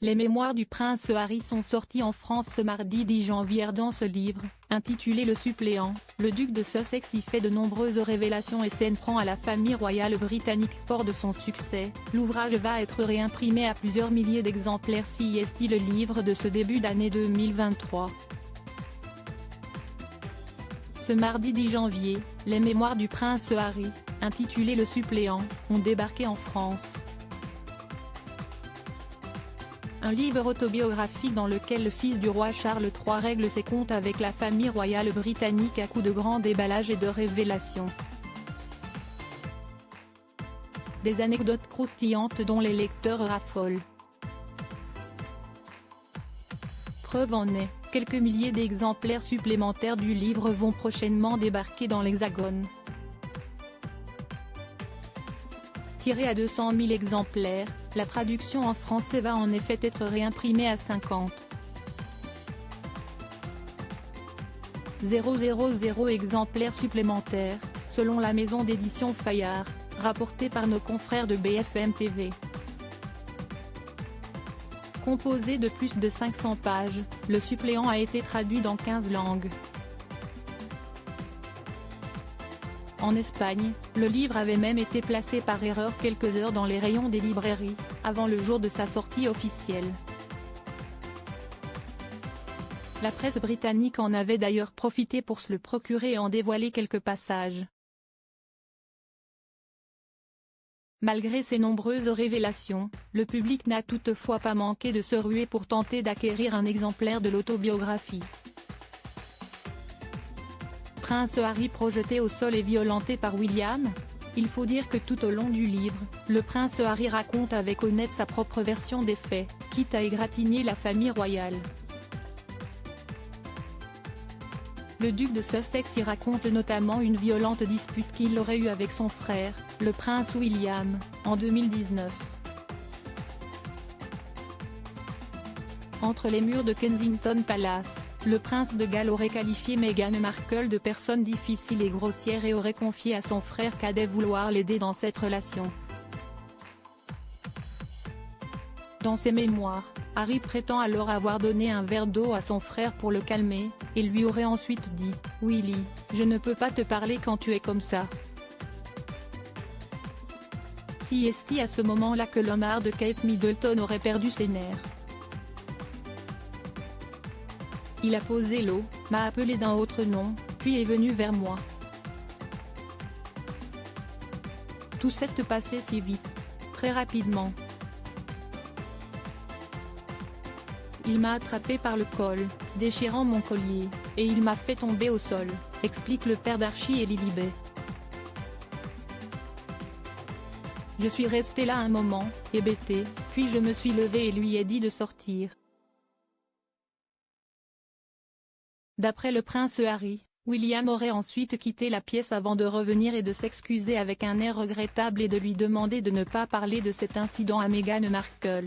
Les mémoires du prince Harry sont sortis en France ce mardi 10 janvier. Dans ce livre, intitulé Le Suppléant, le duc de Sussex y fait de nombreuses révélations et s'en prend à la famille royale britannique. Fort de son succès, l'ouvrage va être réimprimé à plusieurs milliers d'exemplaires. CIST le livre de ce début d'année 2023. Ce mardi 10 janvier, les mémoires du prince Harry, intitulé Le Suppléant, ont débarqué en France. Un livre autobiographique dans lequel le fils du roi Charles III règle ses comptes avec la famille royale britannique à coups de grands déballages et de révélations. Des anecdotes croustillantes dont les lecteurs raffolent. Preuve en est, quelques milliers d'exemplaires supplémentaires du livre vont prochainement débarquer dans l'Hexagone. Tiré à 200 000 exemplaires, la traduction en français va en effet être réimprimée à 50 000 exemplaires supplémentaires, selon la maison d'édition Fayard, rapporté par nos confrères de BFM TV. Composé de plus de 500 pages, le suppléant a été traduit dans 15 langues. En Espagne, le livre avait même été placé par erreur quelques heures dans les rayons des librairies, avant le jour de sa sortie officielle. La presse britannique en avait d'ailleurs profité pour se le procurer et en dévoiler quelques passages. Malgré ces nombreuses révélations, le public n'a toutefois pas manqué de se ruer pour tenter d'acquérir un exemplaire de l'autobiographie. Prince Harry projeté au sol et violenté par William? Il faut dire que tout au long du livre, le prince Harry raconte avec honnêteté sa propre version des faits, quitte à égratigner la famille royale. Le duc de Sussex y raconte notamment une violente dispute qu'il aurait eue avec son frère, le prince William, en 2019. Entre les murs de Kensington Palace, le prince de Galles aurait qualifié Meghan Markle de personne difficile et grossière et aurait confié à son frère cadet vouloir l'aider dans cette relation. Dans ses mémoires, Harry prétend alors avoir donné un verre d'eau à son frère pour le calmer, et lui aurait ensuite dit « Willy, je ne peux pas te parler quand tu es comme ça ». CIST à ce moment-là que l'homme art de Kate Middleton aurait perdu ses nerfs. Il a posé l'eau, m'a appelé d'un autre nom, puis est venu vers moi. Tout s'est passé si vite. Très rapidement. Il m'a attrapé par le col, déchirant mon collier, et il m'a fait tomber au sol, explique le père d'Archie et Lilibet. Je suis resté là un moment, hébété, puis je me suis levé et lui ai dit de sortir. D'après le prince Harry, William aurait ensuite quitté la pièce avant de revenir et de s'excuser avec un air regrettable et de lui demander de ne pas parler de cet incident à Meghan Markle.